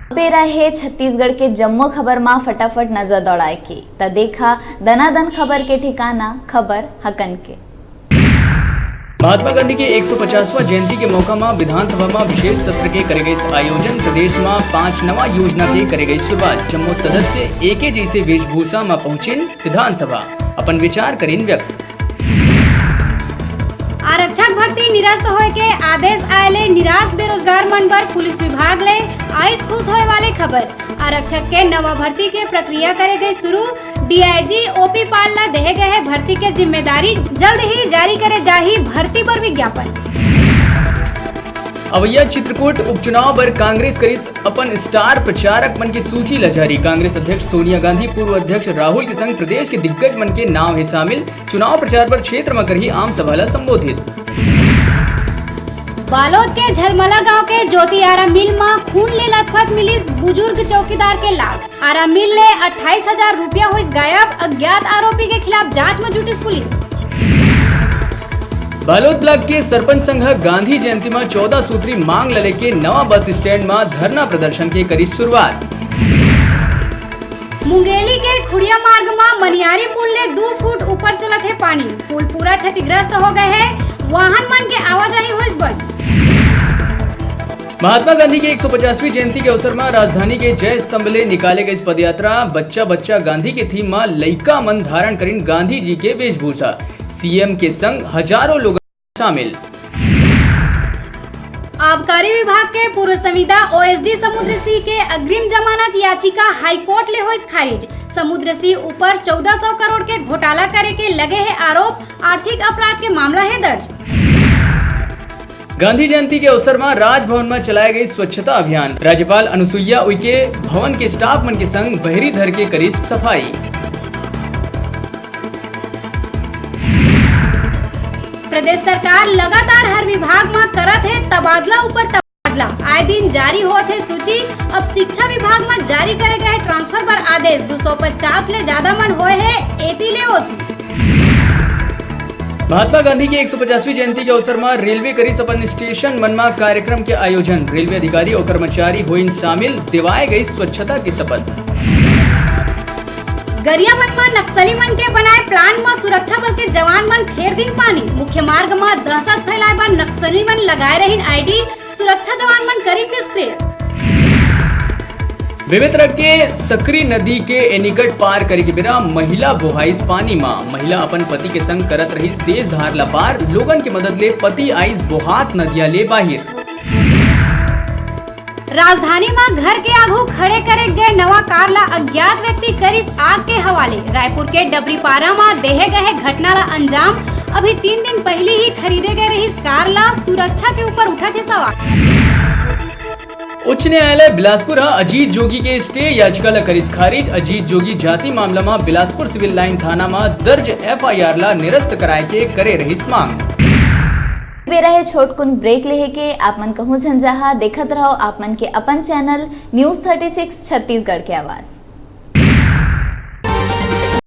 पे रहे छत्तीसगढ़ के जम्मो खबर में फटाफट नजर दौड़ाए की त देखा दनादन खबर के ठिकाना खबर हकन के। महात्मा गांधी के 150वां जयंती के मौका में विधानसभा में विशेष सत्र के करे गए आयोजन। प्रदेश में 5 नवा योजना के करे गई शुरुआत। जम्मू सदस्य एके जैसे वेशभूषा में पहुंचे विधानसभा, अपन विचार करीन व्यक्त। आरक्षक भर्ती निरस्त होए के आदेश आयले, निराश बेरोजगार मन पर पुलिस विभाग ले आइस खुश होए वाले खबर। आरक्षक के नवा भर्ती के प्रक्रिया करे गई शुरू। डीआईजी ओपी पाल ला देहे गए भर्ती के जिम्मेदारी, जल्द ही जारी करे जाही भर्ती पर विज्ञापन। अवैया चित्रकूट उपचुनाव पर कांग्रेस करीस अपन स्टार प्रचारक मन की सूची ला जारी। कांग्रेस अध्यक्ष सोनिया गांधी, पूर्व अध्यक्ष राहुल के संग प्रदेश के दिग्गज मन के नाम है शामिल। चुनाव प्रचार पर क्षेत्र में करही आम सभा ला संबोधित। बालोद के झलमला गांव के ज्योति आरा मिल में खून ले लथपथ मिलिस बुजुर्ग चौकीदार के लाश। आरा मिल ले 28,000 रुपया हुई गायब। अज्ञात आरोपी के खिलाफ जांच में जुटी पुलिस। बालोद ब्लॉक के सरपंच संघ गांधी जयंती में 14 सूत्री मांग लले के नवा बस स्टैंड में धरना प्रदर्शन के करी शुरुआत। मुंगेली के खुड़िया मार्ग में मनियारी पुल ले 2 फुट ऊपर चलत है पानी। पुल पूरा क्षतिग्रस्त हो गए है, वाहन मन के आवाजाही हुई बंद। महात्मा गांधी के 150वीं जयंती के अवसर में राजधानी के जय स्तंभ ले निकाले गई पदयात्रा। बच्चा बच्चा गांधी के थीम में लइका मन धारण करीन गांधी जी के वेशभूषा। सीएम के संग हजारों लोग शामिल। आबकारी विभाग के पूर्व संविदा ओएसडी समुद्र सिंह के अग्रिम जमानत याचिका हाईकोर्ट ले हुई खारिज। समुद्र सिंह ऊपर 1400 करोड़ के घोटाला करे के लगे है आरोप। आर्थिक अपराध के मामला है दर्ज। गांधी जयंती के अवसर में राजभवन में चलाया गई स्वच्छता अभियान। राज्यपाल अनुसुईया उइके भवन के स्टाफ मन के संग बहरी धर के करी सफाई। प्रदेश सरकार लगातार हर विभाग में करत है तबादला ऊपर तबादला। आए दिन जारी होत है सूची। अब शिक्षा विभाग में जारी करे गए ट्रांसफर पर आदेश। 250 ले ज्यादा मन होए है एती ले होती। महात्मा गांधी की 150वीं जयंती के अवसर में रेलवे करी अपन स्टेशन मन में कार्यक्रम के आयोजन। रेलवे अधिकारी और कर्मचारी हुई शामिल। दिवाए गई स्वच्छता की शपथ। गरियाबंद में नक्सली मन के बनाए प्लान में सुरक्षा बल के जवान मन फेर दिन पानी। मुख्य मार्ग में दहशत फैलाए बर नक्सली मन लगाए रहीन आईडी। सुरक्षा जवान मन करीन निष्क्रिय। बेमेतरा के सकरी नदी के एनीकट पार करे के बेरा महिला बोहाइस पानी में। महिला अपन पति के संग करत रहीस तेज धार ला पार। लोगन के मदद ले पति आइस बोहात नदिया ले बाहिर। राजधानी में घर के आगू खड़े करे गए नवा कार ला अज्ञात व्यक्ति करिस आग के हवाले। रायपुर के डबरीपारा में देहे गए घटना ला अंजाम। अभी 3 दिन पहले ही खरीदे गए रही कार ला सुरक्षा के ऊपर उठा थे सवाल। उच्च न्यायालय बिलासपुर अजीत जोगी के स्टे याचिका ला करिस खारिज। अजीत जोगी जाति मामला में बिलासपुर सिविल लाइन थाना में दर्ज FIR ला निरस्त कराए के करे रहीस मांग। वे रहे छोटकुन ब्रेक लेहे के आप मन कहूँ झंझाहा देखत रहो आप मन के अपन चैनल न्यूज 36 छत्तीसगढ़ के आवाज।